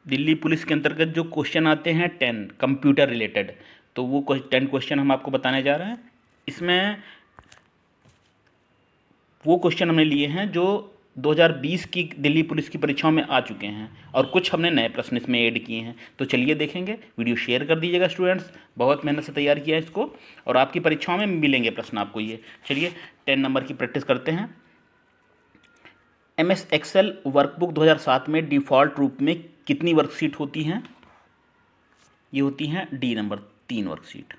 Delhi police के अंतर्गत जो क्वेश्चन आते हैं 10 कंप्यूटर रिलेटेड, तो वो 10 क्वेश्चन हम आपको बताने जा रहे हैं। इसमें वो क्वेश्चन हमने लिए हैं जो 2020 की दिल्ली पुलिस की परीक्षाओं में आ चुके हैं, और कुछ हमने नए प्रश्न इसमें ऐड किए हैं। तो चलिए देखेंगे, वीडियो शेयर कर दीजिएगा स्टूडेंट्स, बहुत मेहनत से तैयार किया है इसको, और आपकी परीक्षाओं में मिलेंगे प्रश्न आपको ये। चलिए 10 नंबर की प्रैक्टिस करते हैं। MS एक्सेल वर्कबुक 2007 में डिफ़ॉल्ट रूप में कितनी वर्कशीट होती हैं? ये होती हैं डी नंबर 3 वर्कशीट।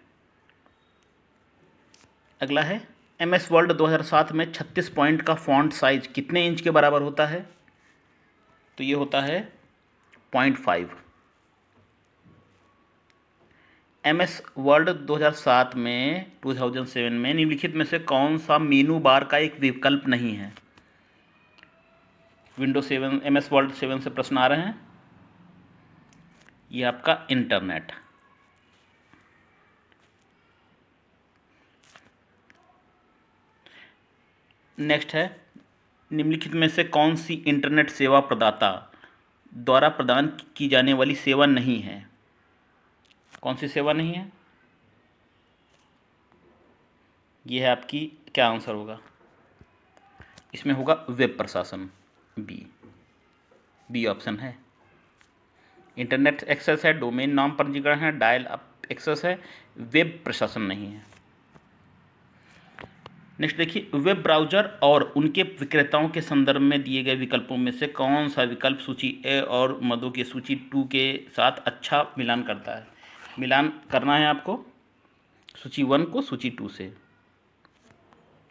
अगला है MS वर्ल्ड 2007 में 36 पॉइंट का फॉन्ट साइज कितने इंच के बराबर होता है? तो ये होता है 0.5। MS वर्ल्ड 2007 में निम्नलिखित में से कौन सा मेनू बार का एक विकल्प नहीं है? विंडो 7 MS वर्ल्ड 7 से प्रश्न आ रहे हैं। ये आपका इंटरनेट। नेक्स्ट है, निम्नलिखित में से कौन सी इंटरनेट सेवा प्रदाता द्वारा प्रदान की जाने वाली सेवा नहीं है? कौन सी सेवा नहीं है? ये है आपकी, क्या आंसर होगा इसमें? होगा वेब प्रशासन, बी ऑप्शन है। इंटरनेट एक्सेस है, डोमेन नाम पंजीकरण है, डायल अप एक्सेस है, वेब प्रशासन नहीं है। नेक्स्ट देखिए, वेब ब्राउज़र और उनके विक्रेताओं के संदर्भ में दिए गए विकल्पों में से कौन सा विकल्प सूची ए और मदों की सूची 2 के साथ अच्छा मिलान करता है? मिलान करना है आपको सूची 1 को सूची 2 से।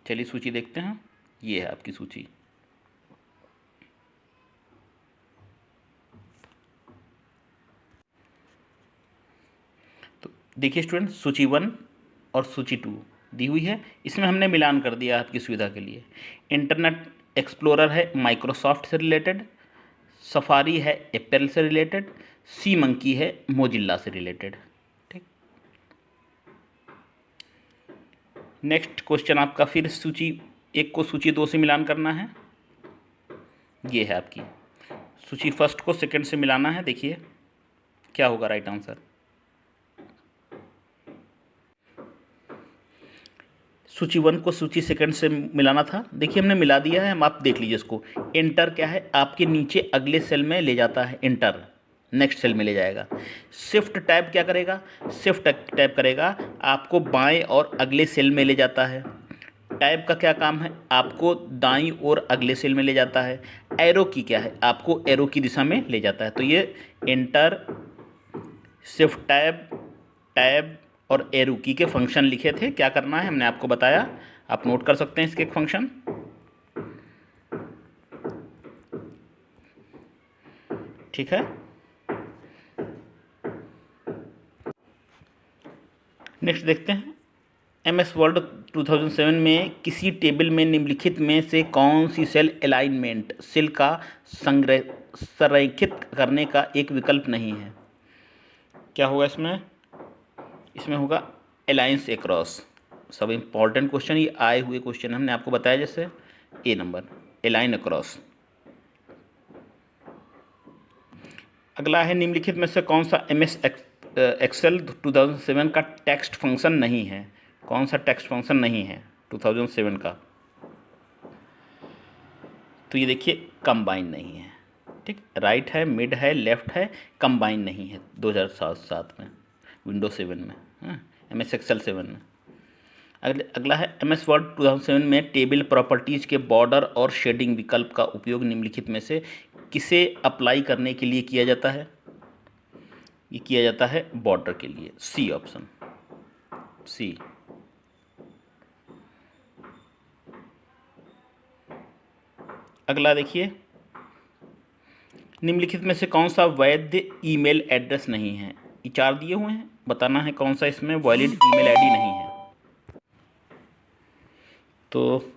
चलिए सूची देखते हैं, ये है आपकी सूची। तो देखिए स्टूडेंट, सूची 1 और सूची 2 दी हुई है, इसमें हमने मिलान कर दिया आपकी सुविधा के लिए। इंटरनेट एक्सप्लोरर है माइक्रोसॉफ्ट से रिलेटेड, सफारी है एप्पल से रिलेटेड, सी मंकी है मोजिल्ला से रिलेटेड। ठीक, नेक्स्ट क्वेश्चन आपका फिर सूची 1 को सूची 2 से मिलान करना है। ये है आपकी सूची 1 को 2 से मिलाना है। देखिए क्या होगा राइट आंसर। सूची 1 को सूची 2 से मिलाना था, देखिए हमने मिला दिया है। हम आप देख लीजिए इसको। एंटर क्या है, आपके नीचे अगले सेल में ले जाता है, एंटर नेक्स्ट सेल में ले जाएगा। शिफ्ट टैब क्या करेगा? शिफ्ट टैब करेगा आपको बाएं और अगले सेल में ले जाता है। टैब का क्या काम है? आपको दाईं और अगले सेल में ले जाता है। एरो की क्या है? आपको एरो की दिशा में ले जाता है। तो ये एंटर, शिफ्ट टैब, टैब और एरो की के फंक्शन लिखे थे। क्या करना है हमने आपको बताया, आप नोट कर सकते हैं इसके फंक्शन। ठीक है, नेक्स्ट देखते हैं। MS वर्ल्ड 2007 में किसी टेबल में निम्नलिखित में से कौन सी सेल अलाइनमेंट सेल का संरेखित करने का एक विकल्प नहीं है? क्या होगा इसमें? इसमें होगा अलाइंस एक्रॉस। सब इंपॉर्टेंट क्वेश्चन, ये आए हुए क्वेश्चन हमने आपको बताया, जैसे ए नंबर अलाइन अक्रॉस। अगला है, निम्नलिखित में से कौन सा MS एक्सेल 2007 का टेक्स्ट फंक्शन नहीं है? कौन सा टेक्स्ट फंक्शन नहीं है 2007 का? तो ये देखिए कंबाइन नहीं है। ठीक, राइट है, मिड है, लेफ्ट है, कंबाइन नहीं है 2007 में विंडो 7 में, MS एक्सेल 7 में। अगला है, MS वर्ड 2007 में टेबल प्रॉपर्टीज़ के बॉर्डर और शेडिंग विकल्प का उपयोग निम्नलिखित में से किसे अप्लाई करने के लिए किया जाता है? ये किया जाता है बॉर्डर के लिए, सी ऑप्शन, सी। अगला देखिए, निम्नलिखित में से कौन सा वैध ईमेल एड्रेस नहीं है? ये 4 दिए हुए हैं, बताना है कौन सा इसमें वैलिड ईमेल आईडी नहीं है। तो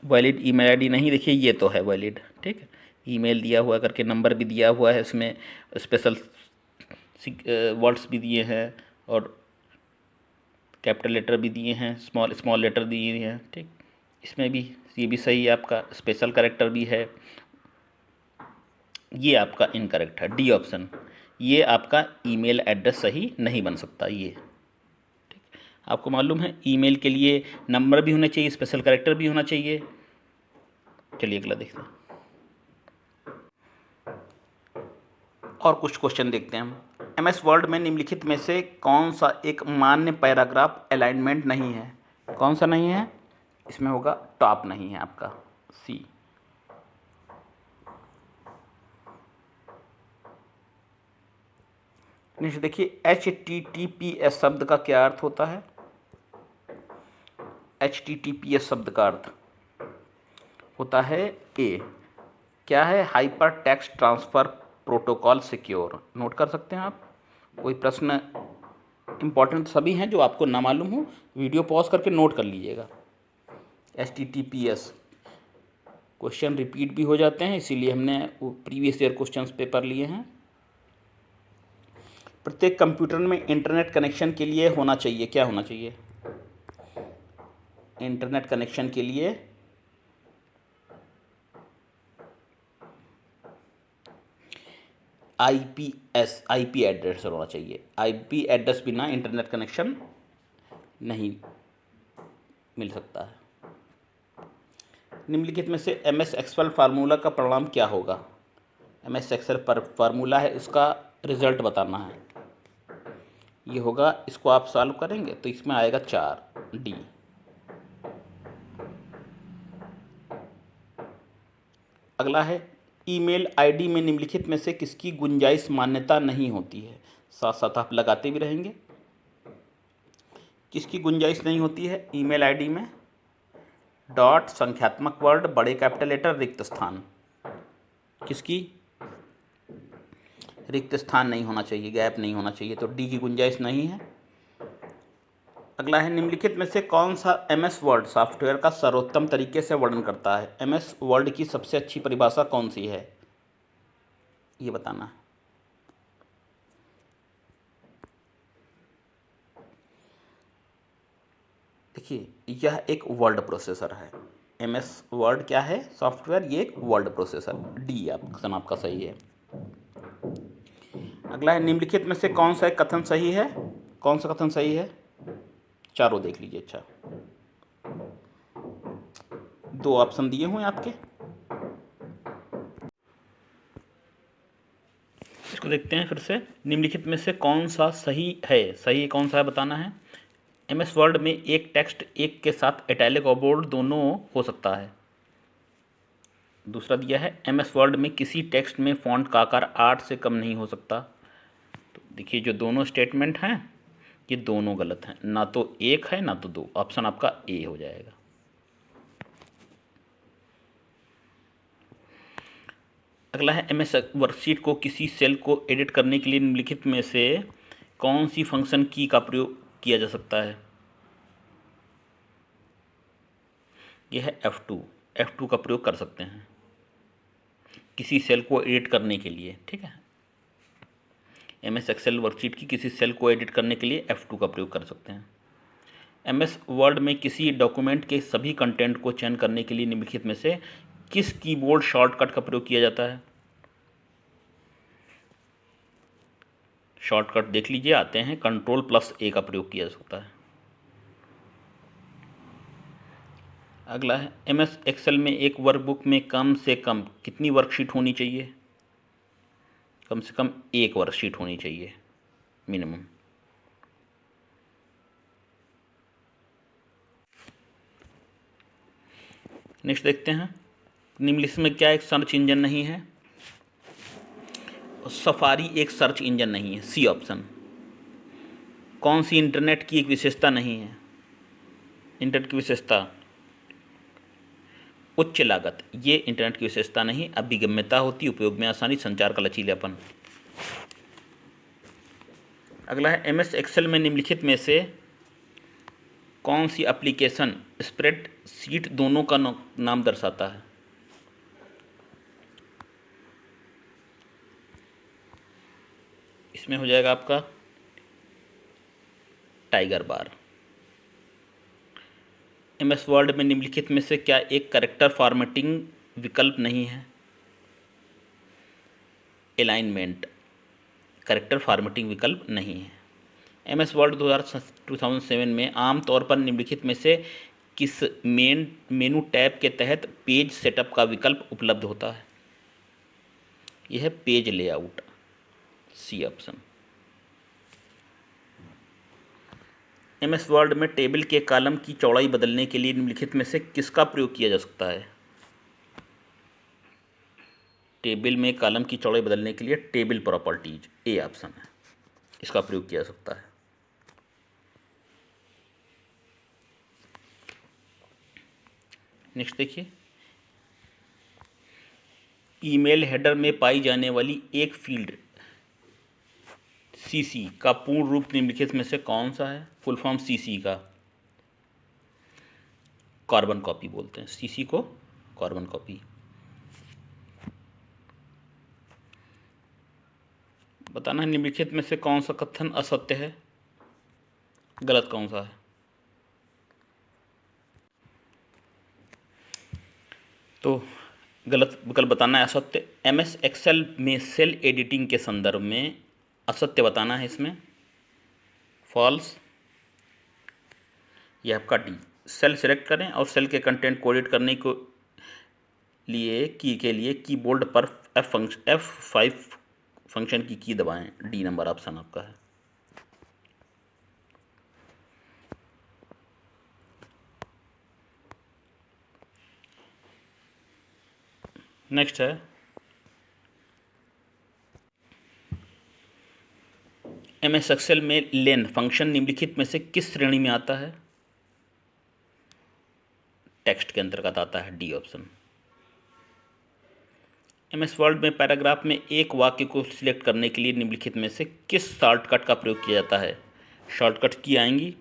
वैलिड ईमेल आईडी नहीं, देखिए ये तो है वैलिड। ठीक है, ईमेल दिया हुआ करके नंबर भी दिया हुआ है, इसमें स्पेशल वर्ड्स भी दिए हैं और कैपिटल लेटर भी दिए हैं, स्मॉल लेटर दिए हैं। ठीक, इसमें भी ये भी सही है आपका, स्पेशल कैरेक्टर भी है, ये आपका इनकरेक्ट है, डी ऑप्शन। ये आपका ईमेल एड्रेस सही नहीं बन सकता। ये आपको मालूम है ईमेल के लिए नंबर भी होना चाहिए, स्पेशल कैरेक्टर भी होना चाहिए। चलिए अगला देखते हैं और कुछ क्वेश्चन देखते हैं हम। एमएस वर्ड में निम्नलिखित में से कौन सा एक मान्य पैराग्राफ अलाइनमेंट नहीं है? कौन सा नहीं है? इसमें होगा टॉप नहीं है आपका, सी। नेक्स्ट देखिए, HTTPS शब्द का क्या अर्थ होता है? HTTPS शब्द का अर्थ होता है ए, क्या है? Hyper text transfer protocol secure. Note कर सकते हैं आप। कोई प्रश्न इंपॉर्टेंट सभी हैं, जो आपको ना मालूम हो वीडियो पॉज करके नोट कर लीजिएगा। HTTPS क्वेश्चन रिपीट भी हो जाते हैं, इसीलिए हमने प्रीवियस ईयर क्वेश्चंस पेपर लिए हैं। प्रत्येक कंप्यूटर में इंटरनेट कनेक्शन के लिए होना चाहिए, क्या होना चाहिए? इंटरनेट कनेक्शन के लिए IP एड्रेस होना चाहिए। IP एड्रेस बिना इंटरनेट कनेक्शन नहीं मिल सकता है। निम्नलिखित में से MS एक्सेल फार्मूला का परिणाम क्या होगा? MS एक्सेल फार्मूला है, इसका रिजल्ट बताना है। ये होगा, इसको आप सॉल्व करेंगे तो इसमें आएगा 4, डी। अगला है, ईमेल आईडी में निम्नलिखित में से किसकी गुंजाइश मान्यता नहीं होती है? साथ साथ आप लगाते भी रहेंगे। किसकी गुंजाइश नहीं होती है ईमेल आईडी में? डॉट, संख्यात्मक वर्ड, बड़े कैपिटल लेटर, रिक्त स्थान। किसकी? रिक्त स्थान नहीं होना चाहिए, गैप नहीं होना चाहिए, तो डी की गुंजाइश नहीं है। अगला है, निम्नलिखित में से कौन सा MS वर्ड सॉफ्टवेयर का सर्वोत्तम तरीके से वर्णन करता है? MS वर्ड की सबसे अच्छी परिभाषा कौन सी है, ये बताना है। देखिए, यह एक वर्ड प्रोसेसर है। MS वर्ड क्या है? सॉफ्टवेयर, ये एक वर्ड प्रोसेसर। डी ऑप्शन आपका सही है। अगला है, निम्नलिखित में से कौन सा एक कथन सही है? कौन सा कथन सही है? चारों देख लीजिए। अच्छा, 2 ऑप्शन दिए हुए हैं आपके, इसको देखते हैं फिर से। निम्नलिखित में से कौन सा सही है? सही कौन सा है बताना है। MS वर्ड में एक टेक्स्ट एक के साथ इटैलिक और बोल्ड दोनों हो सकता है। दूसरा दिया है, MS वर्ड में किसी टेक्स्ट में फॉन्ट का आकार 8 से कम नहीं हो सकता। तो देखिए, जो दोनों स्टेटमेंट हैं ये दोनों गलत हैं, ना तो 1 है ना तो 2। ऑप्शन आपका ए हो जाएगा। अगला है, MS वर्कशीट को किसी सेल को एडिट करने के लिए निम्नलिखित में से कौन सी फंक्शन की का प्रयोग किया जा सकता है? यह है F2 का प्रयोग कर सकते हैं किसी सेल को एडिट करने के लिए। ठीक है, MS एक्सेल वर्कशीट की किसी सेल को एडिट करने के लिए F2 का प्रयोग कर सकते हैं। MS वर्ड में किसी डॉक्यूमेंट के सभी कंटेंट को चयन करने के लिए निम्नलिखित में से किस कीबोर्ड शॉर्टकट का प्रयोग किया जाता है? शॉर्टकट देख लीजिए, आते हैं। Ctrl+A का प्रयोग किया जा सकता है। अगला है, MS एक्सेल में एक वर्कबुक में कम से कम कितनी वर्कशीट होनी चाहिए? कम से कम 1 वर्कशीट होनी चाहिए मिनिमम। नेक्स्ट देखते हैं, निम्नलिखित में क्या एक सर्च इंजन नहीं है? सफारी एक सर्च इंजन नहीं है, सी ऑप्शन। कौन सी इंटरनेट की एक विशेषता नहीं है? इंटरनेट की विशेषता उच्च लागत, ये इंटरनेट की विशेषता नहीं। अभिगम्यता होती, उपयोग में आसानी, संचार का लचीलापन। अगला है, MS एक्सेल में निम्नलिखित में से कौन सी एप्लीकेशन स्प्रेडशीट दोनों का नाम दर्शाता है? इसमें हो जाएगा आपका टाइगर बार। MS वर्ड में निम्नलिखित में से क्या एक कैरेक्टर फॉर्मेटिंग विकल्प नहीं है? अलाइनमेंट, करेक्टर फॉर्मेटिंग विकल्प नहीं है। MS वर्ड 2007 में आमतौर पर निम्नलिखित में से किस मेनू टैब के तहत पेज सेटअप का विकल्प उपलब्ध होता है? यह है page layout, C option. MS word में टेबल के कॉलम की चौड़ाई बदलने के लिए निम्नलिखित में से किसका प्रयोग किया जा सकता है? टेबल में कॉलम की चौड़ाई बदलने के लिए टेबल प्रॉपर्टीज, ए ऑप्शन है, इसका प्रयोग किया जा सकता है। नेक्स्ट देखिए, ईमेल हेडर में पाई जाने वाली एक फील्ड CC का पूर्ण रूप निम्नलिखित में से कौन सा है? फुल फॉर्म CC का कार्बन कॉपी बोलते हैं, CC को कार्बन कॉपी। बताना है निम्नलिखित में से कौन सा कथन असत्य है, गलत कौन सा है? तो गलत विकल्प बताना है असत्य। MS एक्सेल में सेल एडिटिंग के संदर्भ में असत्य बताना है इसमें, फॉल्स। यह आपका डी। सेल सिलेक्ट करें और सेल के कंटेंट को एडिट करने को लिए कीबोर्ड पर F5 फंक्शन की दबाएं, डी नंबर ऑप्शन आपका है। नेक्स्ट है MS एक्सेल में लेन फंक्शन निम्नलिखित में से किस श्रेणी में आता है? टेक्स्ट के अंतर्गत आता है, डी ऑप्शन। MS वर्ड में पैराग्राफ में एक वाक्य को सिलेक्ट करने के लिए निम्नलिखित में से किस शॉर्टकट का प्रयोग किया जाता है? शॉर्टकट की आएंगी।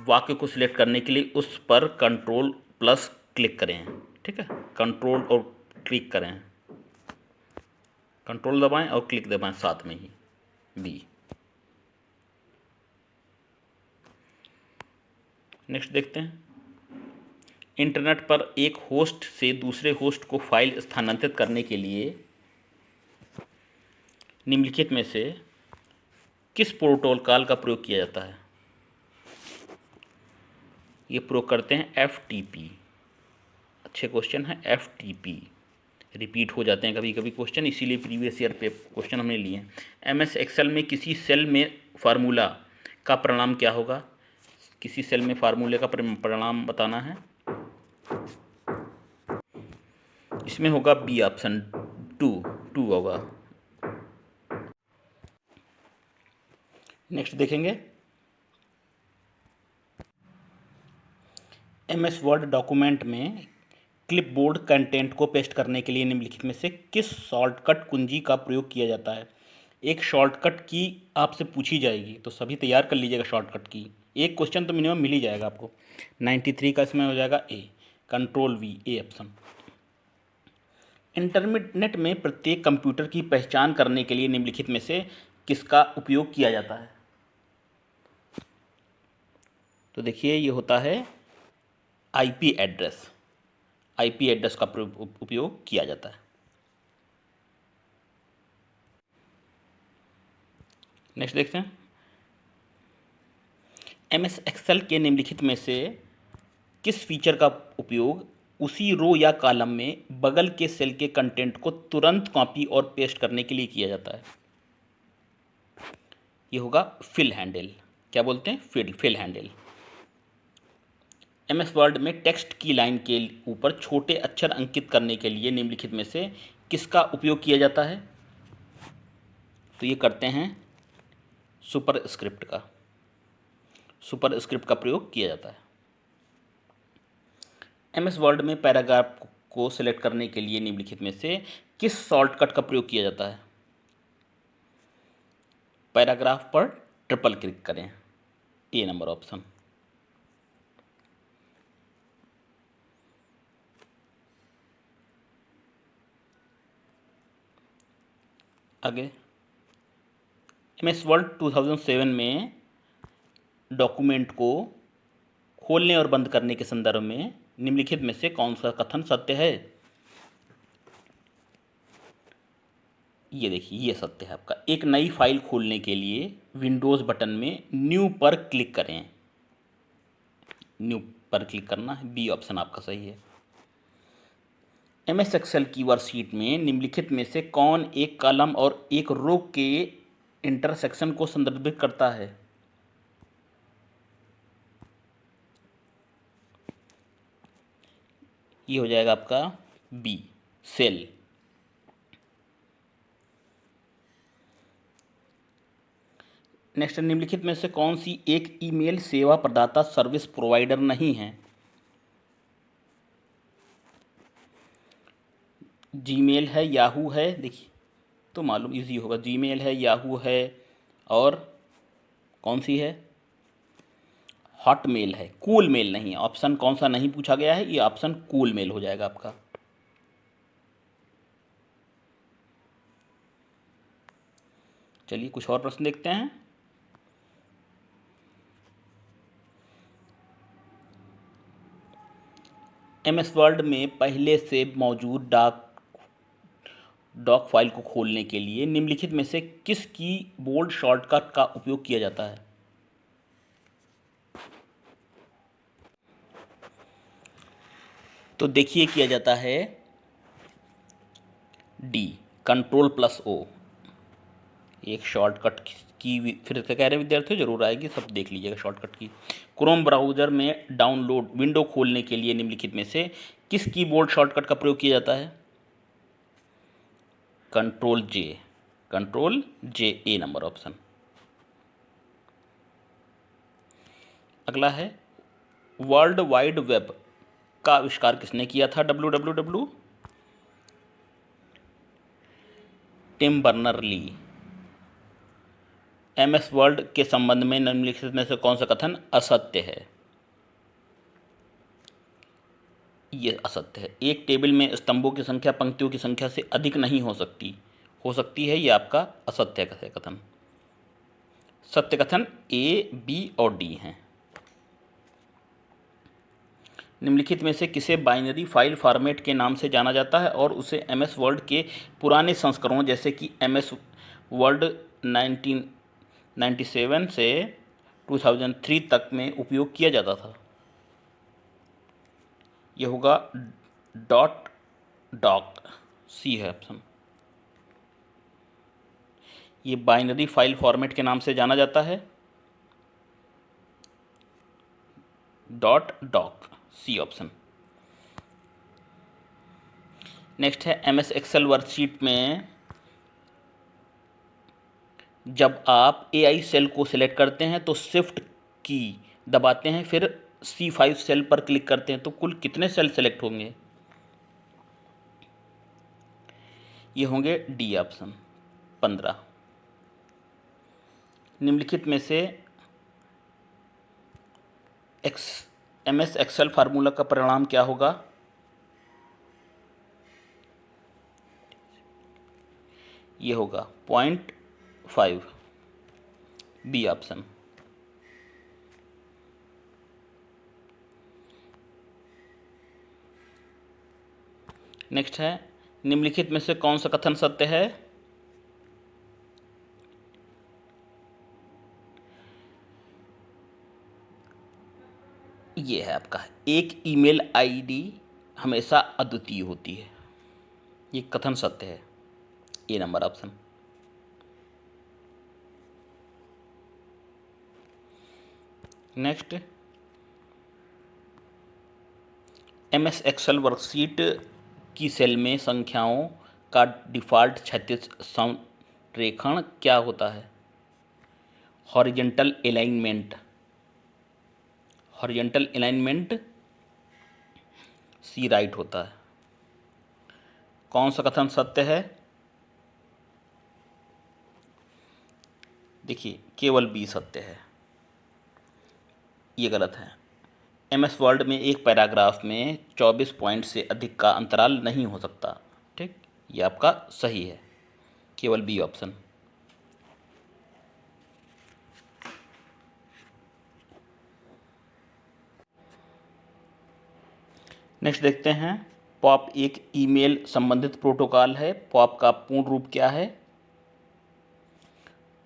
वाक्य को सिलेक्ट करने के लिए उस पर कंट्रोल प्लस क्लिक करें, ठीक है, कंट्रोल और क्लिक करें, कंट्रोल दबाएं और क्लिक दबाएं साथ में ही, बी। नेक्स्ट देखते हैं, इंटरनेट पर एक होस्ट से दूसरे होस्ट को फाइल स्थानांतरित करने के लिए निम्नलिखित में से किस प्रोटोकॉल का प्रयोग किया जाता है? ये प्रयोग करते हैं FTP। अच्छे क्वेश्चन है, FTP रिपीट हो जाते हैं कभी कभी क्वेश्चन, इसीलिए प्रीवियस ईयर पे क्वेश्चन हमने लिए हैं। MS एक्सेल में किसी सेल में फार्मूला का परिणाम क्या होगा? किसी सेल में फार्मूले का परिणाम बताना है, इसमें होगा बी ऑप्शन, 2 होगा। नेक्स्ट देखेंगे, MS वर्ड डॉक्यूमेंट में क्लिपबोर्ड कंटेंट को पेस्ट करने के लिए निम्नलिखित में से किस शॉर्टकट कुंजी का प्रयोग किया जाता है? एक शॉर्टकट की आपसे पूछी जाएगी, तो सभी तैयार कर लीजिएगा शॉर्टकट की। एक क्वेश्चन तो मिनिमम मिल ही जाएगा आपको। 93 का इसमें हो जाएगा A, control V, A option. Internet में प्रत्येक कंप्यूटर की पहचान करने के लिए निम्नलिखित में से किसका उपयोग किया जाता है? तो देखिए, ये होता है IP एड्रेस, IP एड्रेस का उपयोग किया जाता है। नेक्स्ट देखते हैं, MS एक्सेल के निम्नलिखित में से किस फीचर का उपयोग उसी रो या कॉलम में बगल के सेल के कंटेंट को तुरंत कॉपी और पेस्ट करने के लिए किया जाता है? ये होगा फिल हैंडल। क्या बोलते हैं? Fill handle. MS वर्ड में टेक्स्ट की लाइन के ऊपर छोटे अक्षर अंकित करने के लिए निम्नलिखित में से किसका उपयोग किया जाता है? तो ये करते हैं सुपरस्क्रिप्ट का, सुपरस्क्रिप्ट का प्रयोग किया जाता है। MS वर्ड में पैराग्राफ को सिलेक्ट करने के लिए निम्नलिखित में से किस शॉर्टकट का प्रयोग किया जाता है? पैराग्राफ पर ट्रिपल क्लिक करें, ए नंबर ऑप्शन। आगे, MS वर्ड 2007 में डॉक्यूमेंट को खोलने और बंद करने के संदर्भ में निम्नलिखित में से कौन सा कथन सत्य है? ये देखिए, ये सत्य है आपका। एक नई फाइल खोलने के लिए विंडोज़ बटन में न्यू पर क्लिक करें। न्यू पर क्लिक करना है, बी ऑप्शन आपका सही है। एमएस एक्सेल की वर्कशीट में निम्नलिखित में से कौन एक कॉलम और एक रो के इंटरसेक्शन को संदर्भित करता है? ये हो जाएगा आपका बी, सेल। नेक्स्ट, निम्नलिखित में से कौन सी एक ईमेल सेवा प्रदाता सर्विस प्रोवाइडर नहीं है? जीमेल है, याहू है, देखिए तो मालूम इजी होगा। जीमेल है, याहू है, और कौन सी है? हॉटमेल है। कूल मेल नहीं है। ऑप्शन कौन सा नहीं पूछा गया है, ये ऑप्शन कूल मेल हो जाएगा आपका। चलिए कुछ और प्रश्न देखते हैं। एमएस वर्ड में पहले से मौजूद डॉक फाइल को खोलने के लिए निम्नलिखित में से किस कीबोर्ड शॉर्टकट का उपयोग किया जाता है? तो देखिए, किया जाता है डी, कंट्रोल प्लस ओ। एक शॉर्टकट की फिर से कह रहे विद्यार्थियों, जरूर आएगी, सब देख लीजिएगा शॉर्टकट की। क्रोम ब्राउज़र में डाउनलोड विंडो खोलने के लिए निम्नलिखित में से किस कीबोर्ड शॉर्टकट का प्रयोग किया जाता है? कंट्रोल जे, कंट्रोल जे, ए नंबर ऑप्शन। अगला है, वर्ल्ड वाइड वेब का आविष्कार किसने किया था? WWW, Tim Berners Lee. MS Word के संबंध में निम्नलिखित में से कौन सा कथन असत्य है? ये असत्य है। एक टेबल में स्तंभों की संख्या पंक्तियों की संख्या से अधिक नहीं हो सकती है, ये आपका असत्य कथन। सत्य कथन ए, बी और डी हैं। निम्नलिखित में से किसे बाइनरी फाइल फॉर्मेट के नाम से जाना जाता है और उसे एमएस वर्ड के पुराने संस्करणों जैसे कि एमएस वर्ड 1997 से 2003 तक में उपयोग किया जाता था? यह होगा डॉट डॉक, सी है ऑप्शन। ये बाइनरी फाइल फॉर्मेट के नाम से जाना जाता है, dot doc, C option. Next है, एमएस एक्सेल वर्कशीट में जब आप AI सेल को सिलेक्ट करते हैं तो शिफ्ट की दबाते हैं, फिर C5 सेल पर क्लिक करते हैं, तो कुल कितने सेल सेलेक्ट होंगे? ये होंगे डी ऑप्शन, 15। निम्नलिखित में से एमएस एक्सेल फार्मूला का परिणाम क्या होगा? ये होगा 0.5, बी ऑप्शन। नेक्स्ट है, निम्नलिखित में से कौन सा कथन सत्य है? ये है आपका, एक ईमेल आईडी हमेशा अद्वितीय होती है, ये कथन सत्य है, A number option. Next, MS Excel worksheet की सेल में संख्याओं का डिफ़ॉल्ट क्षैतिज संरेखण क्या होता है? Horizontal alignment, horizontal alignment C right होता है। कौन सा कथन सत्य है? देखिए, केवल बी सत्य है, ये गलत है। एमएस वर्ड में एक पैराग्राफ में 24 पॉइंट से अधिक का अंतराल नहीं हो सकता, ठीक, ये आपका सही है, केवल बी ऑप्शन। नेक्स्ट देखते हैं, पॉप एक ईमेल संबंधित प्रोटोकॉल है। पॉप का पूर्ण रूप क्या है?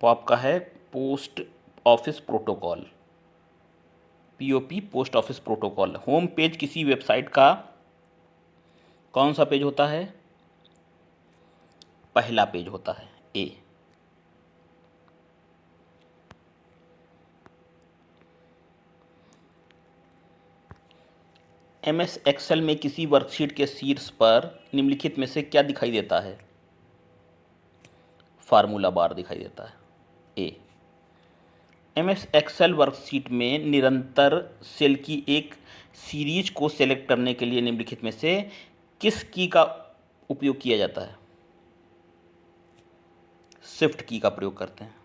पॉप का है post office protocol, POP, post office protocol. Home page किसी वेबसाइट का कौन सा पेज होता है? पहला पेज होता है, ए। एमएस एक्सेल में किसी वर्कशीट के शीर्ष पर निम्नलिखित में से क्या दिखाई देता है? फार्मूला बार दिखाई देता है, ए। एमएस एक्सेल वर्कशीट में निरंतर सेल की एक सीरीज को सेलेक्ट करने के लिए निम्नलिखित में से किस की का उपयोग किया जाता है? शिफ्ट की का प्रयोग करते हैं।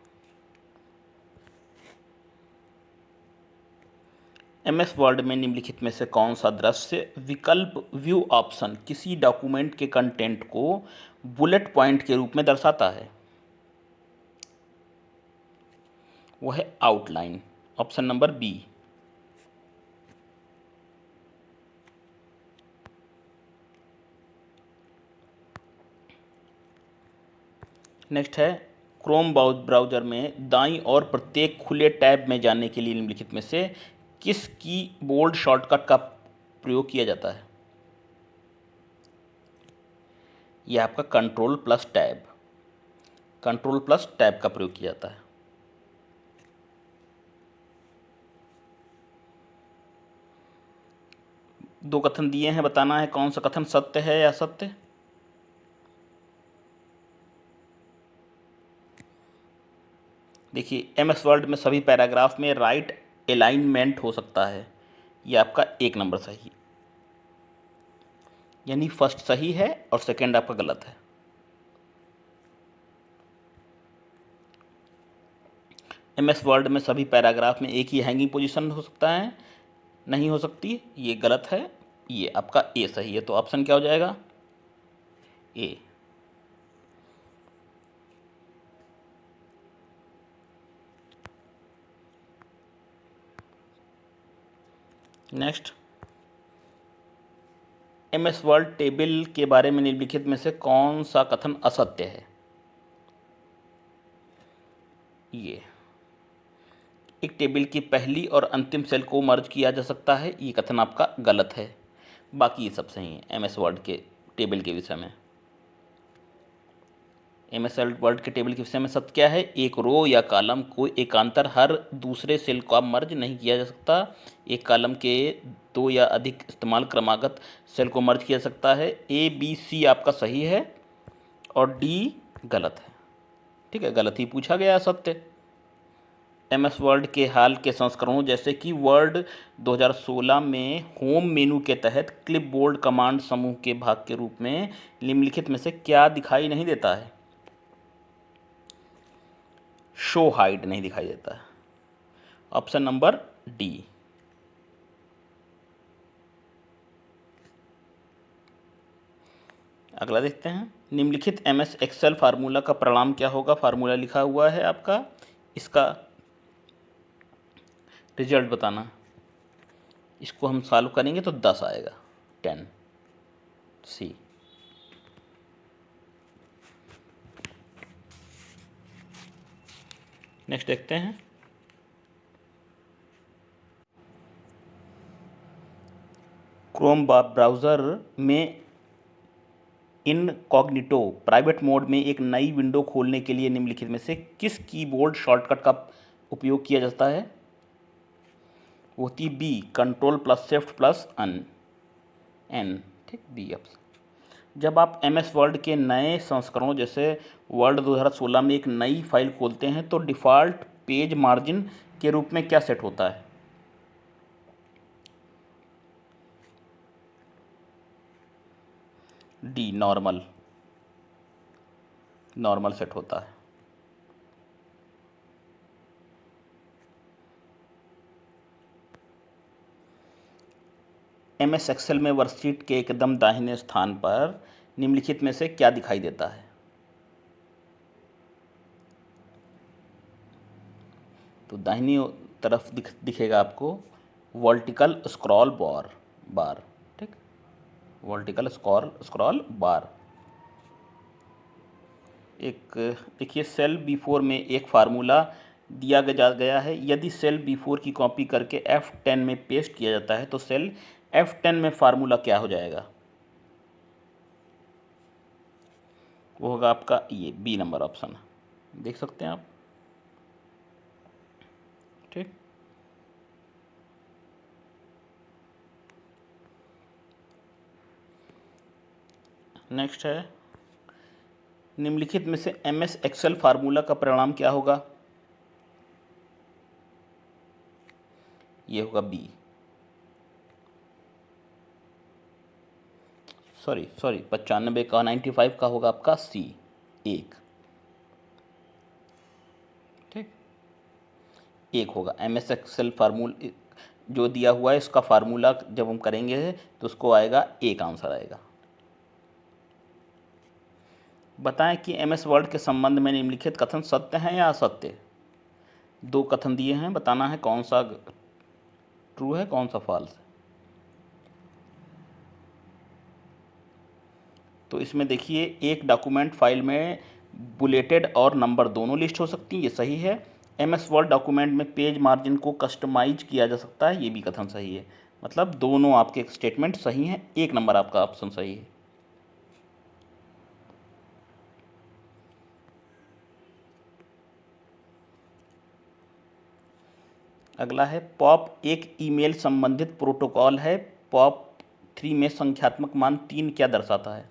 एमएस वर्ड में निम्नलिखित में से कौन सा दृश्य विकल्प व्यू ऑप्शन किसी डॉक्यूमेंट के कंटेंट को बुलेट पॉइंट के रूप में दर्शाता है? वो है outline, option number B. Next है क्रोम ब्राउज़र में दाईं ओर प्रत्येक खुले टैब में जाने के लिए निम्नलिखित में से किस कीबोर्ड शॉर्टकट का प्रयोग किया जाता है? यह आपका control plus tab, control plus tab का प्रयोग किया जाता है। दो कथन दिए हैं, बताना है कौन सा कथन सत्य है या असत्य। देखिए, एमएस वर्ड में सभी पैराग्राफ में राइट अलाइनमेंट हो सकता है, यह आपका एक नंबर सही, यानी फर्स्ट सही है और सेकंड आपका गलत है। एमएस वर्ड में सभी पैराग्राफ में एक ही हैंगिंग पोजीशन हो सकता है, नहीं हो सकती, ये गलत है, ये आपका ए सही है। तो ऑप्शन क्या हो जाएगा? ए। नेक्स्ट, एमएस वर्ड टेबल के बारे में निम्नलिखित में से कौन सा कथन असत्य है? ये एक टेबल की पहली और अंतिम सेल को मर्ज किया जा सकता है, ये कथन आपका गलत है। बाकी ये सब सही है एमएस वर्ड के टेबल के विषय में। एमएस वर्ड के टेबल के विषय में सत्य क्या है? एक रो या कॉलम को एकांतर हर दूसरे सेल का मर्ज नहीं किया जा सकता। एक कॉलम के दो या अधिक इस्तेमाल क्रमागत सेल को मर्ज किया जा सकता है। ए बी सी आपका सही है और डी गलत है। ठीक है, गलत ही पूछा गया, सत्य। एमएस वर्ड के हाल के संस्करणों जैसे कि वर्ड 2016 में होम मेनू के तहत क्लिपबोर्ड कमांड समूह के भाग के रूप में निम्नलिखित में से क्या दिखाई नहीं देता है? शो हाइड नहीं दिखाई देता है, ऑप्शन नंबर डी। अगला देखते हैं, निम्नलिखित एमएस एक्सेल फार्मूला का परिणाम क्या होगा? फार्मूला लिखा हुआ है आपका, इसका रिजल्ट बताना। इसको हम सॉल्व करेंगे तो 10 आएगा, 10 सी। नेक्स्ट देखते हैं, क्रोम ब्राउज़र में इनकॉग्निटो प्राइवेट मोड में एक नई विंडो खोलने के लिए निम्नलिखित में से किस कीबोर्ड शॉर्टकट का उपयोग किया जाता है? वो होती B, control plus shift plus N. ठीक, बी ऑप्शन। जब आप एमएस वर्ड के नए संस्करणों जैसे वर्ड 2016 में एक नई फाइल खोलते हैं तो डिफ़ॉल्ट पेज मार्जिन के रूप में क्या सेट होता है? डी, नॉर्मल सेट होता है। एमएस एक्सेल में वर्कशीट के एकदम दाहिने स्थान पर निम्नलिखित में से क्या दिखाई देता है? तो दाहिनी तरफ दिखेगा आपको वर्टिकल स्क्रॉल बार। ठीक, वर्टिकल स्क्रॉल बार। एक देखिए सेल B4 में एक फार्मूला दिया गया है। यदि सेल B4 की कॉपी करके F10 में पेस्ट किया जाता है तो सेल F10 में फार्मूला क्या हो जाएगा? वो होगा आपका ये बी नंबर ऑप्शन, देख सकते हैं आप। ठीक, नेक्स्ट है निम्नलिखित में से MS एक्सेल फार्मूला का परिणाम क्या होगा? ये होगा बी, सॉरी 95 का 95 का होगा आपका सी 1। ठीक, 1 होगा। MS एक्सेल फार्मूला जो दिया हुआ है इसका फार्मूला जब हम करेंगे तो उसको आएगा 1 आंसर आएगा। बताएं कि MS वर्ड के संबंध में निम्नलिखित कथन सत्य हैं या असत्य? 2 कथन दिए हैं, बताना है कौन सा ट्रू है कौन सा फॉल्स है। तो इसमें देखिए एक डॉक्यूमेंट फाइल में बुलेटेड और नंबर दोनों लिस्ट हो सकती है, ये सही है। MS वर्ड डॉक्यूमेंट में पेज मार्जिन को कस्टमाइज किया जा सकता है, ये भी कथन सही है। मतलब दोनों आपके स्टेटमेंट सही हैं, 1 नंबर आपका ऑप्शन सही है। अगला है पॉप एक ईमेल संबंधित प्रोटोकॉल है। पॉप 3 में संख्यात्मक मान 3 क्या दर्शाता है?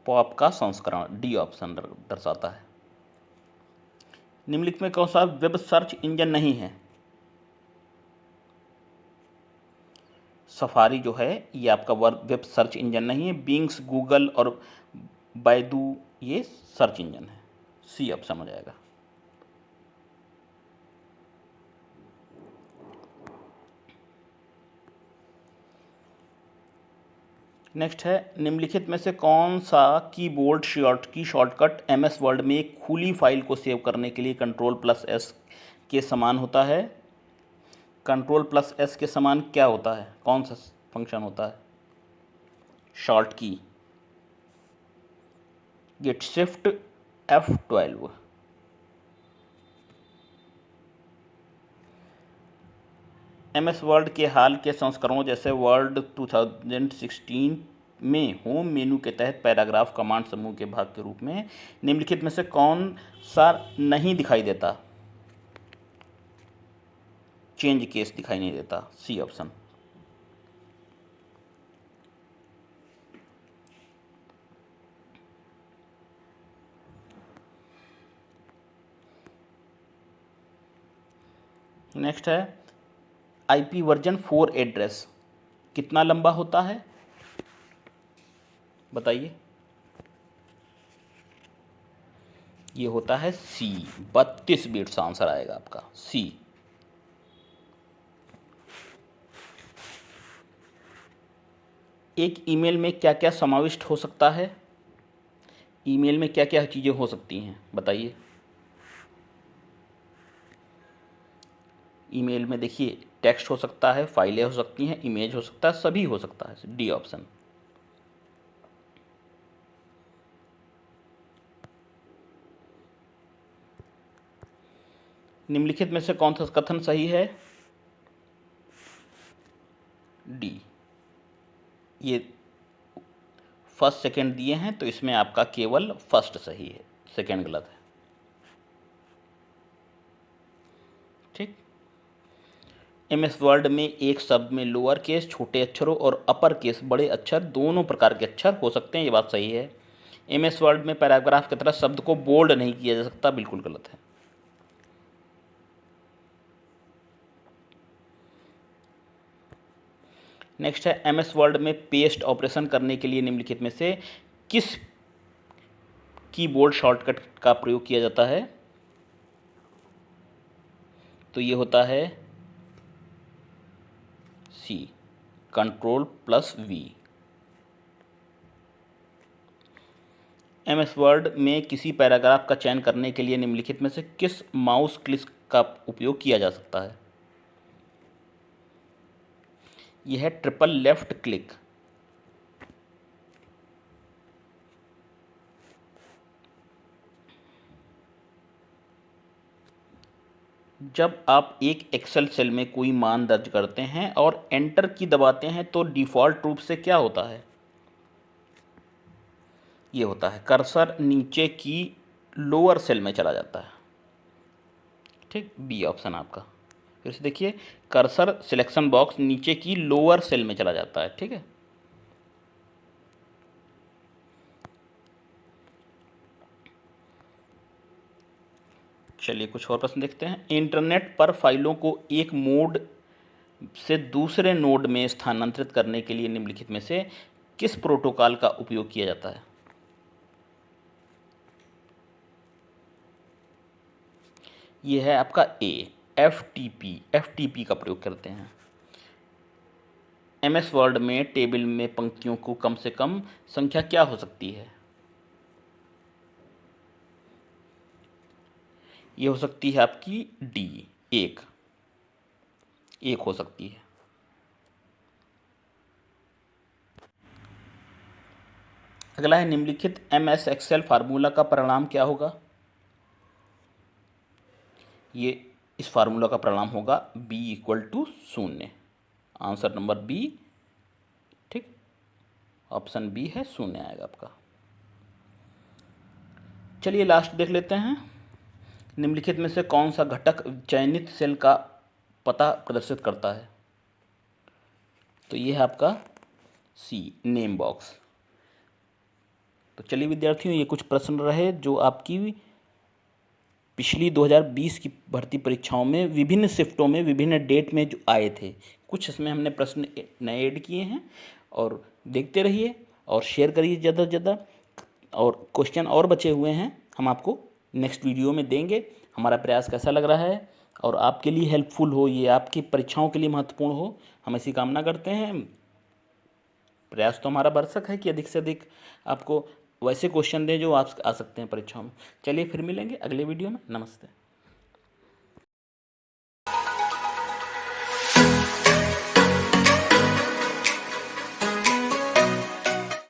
पॉप का संस्करण डी ऑप्शन दर्शाता है। निम्नलिखित में कौन सा वेब सर्च इंजन नहीं है? सफारी जो है ये आपका वेब सर्च इंजन नहीं है। बिंग्स, गूगल और बैदू ये सर्च इंजन है, सी ऑप्शन हो जाएगा। नेक्स्ट है निम्नलिखित में से कौन सा कीबोर्ड शॉर्टकट MS वर्ड में एक खुली फाइल को सेव करने के लिए Ctrl+S के समान होता है? Ctrl+S के समान क्या होता है, कौन सा फंक्शन होता है? शॉर्ट की gate shift F12। MS word के हाल के संस्करणों जैसे वर्ड 2016 में होम मेनू के तहत पैराग्राफ कमांड समूह के भाग के रूप में निम्नलिखित में से कौन सा नहीं दिखाई देता? चेंज केस दिखाई नहीं देता, सी ऑप्शन। नेक्स्ट है IP वर्जन 4 एड्रेस कितना लंबा होता है, बताइए। ये होता है सी 32 बिट्स आंसर आएगा आपका सी। एक ईमेल में क्या क्या समाविष्ट हो सकता है? ईमेल में क्या क्या चीज़ें हो सकती हैं, बताइए। ईमेल में देखिए टेक्स्ट हो सकता है, फाइलें हो सकती हैं, इमेज हो सकता है, सभी हो सकता है, डी ऑप्शन। निम्नलिखित में से कौन सा कथन सही है? डी। ये फर्स्ट सेकंड दिए हैं तो इसमें आपका केवल फर्स्ट सही है, सेकंड गलत है। ठीक, MS वर्ड में एक शब्द में लोअर केस छोटे अक्षरों और अपर केस बड़े अक्षर दोनों प्रकार के अक्षर हो सकते हैं, ये बात सही है। MS वर्ड में पैराग्राफ की तरह शब्द को बोल्ड नहीं किया जा सकता, बिल्कुल गलत है। नेक्स्ट है MS वर्ड में पेस्ट ऑपरेशन करने के लिए निम्नलिखित में से किस कीबोर्ड शॉर्टकट का प्रयोग किया जाता है? तो ये होता है सी Ctrl+V। MS वर्ड में किसी पैराग्राफ का चयन करने के लिए निम्नलिखित में से किस माउस क्लिक का उपयोग किया जा सकता है? यह है ट्रिपल लेफ्ट क्लिक। जब आप एक एक्सेल सेल में कोई मान दर्ज करते हैं और एंटर की दबाते हैं तो डिफ़ॉल्ट रूप से क्या होता है? ये होता है कर्सर नीचे की लोअर सेल में चला जाता है। ठीक, बी ऑप्शन आपका। फिर से देखिए, कर्सर सिलेक्शन बॉक्स नीचे की लोअर सेल में चला जाता है। ठीक है, चलिए कुछ और प्रश्न देखते हैं। इंटरनेट पर फाइलों को एक मोड से दूसरे नोड में स्थानांतरित करने के लिए निम्नलिखित में से किस प्रोटोकॉल का उपयोग किया जाता है? यह है आपका ए, एफ टी पी का प्रयोग करते हैं। MS वर्ड में टेबल में पंक्तियों को कम से कम संख्या क्या हो सकती है? ये हो सकती है आपकी डी, एक हो सकती है। अगला है निम्नलिखित MS एक्सेल फार्मूला का परिणाम क्या होगा? ये इस फार्मूला का परिणाम होगा b = 0। Answer number B. ठीक, ऑप्शन बी है, 0 आएगा आपका। चलिए लास्ट देख लेते हैं। निम्नलिखित में से कौन सा घटक चयनित सेल का पता प्रदर्शित करता है? तो ये है आपका सी, नेम बॉक्स। तो चलिए विद्यार्थियों, ये कुछ प्रश्न रहे जो आपकी पिछली 2020 की भर्ती परीक्षाओं में विभिन्न शिफ्टों में विभिन्न डेट में जो आए थे। कुछ इसमें हमने प्रश्न नए ऐड किए हैं, और देखते रहिए और शेयर करिए ज़्यादा से ज़्यादा। और क्वेश्चन और बचे हुए हैं, हम आपको नेक्स्ट वीडियो में देंगे। हमारा प्रयास कैसा लग रहा है और आपके लिए हेल्पफुल हो, ये आपकी परीक्षाओं के लिए महत्वपूर्ण हो, हम ऐसी कामना करते हैं। प्रयास तो हमारा भरसक है कि अधिक से अधिक आपको वैसे क्वेश्चन दें जो आप आ सकते हैं परीक्षाओं में। चलिए फिर मिलेंगे अगले वीडियो में। नमस्ते।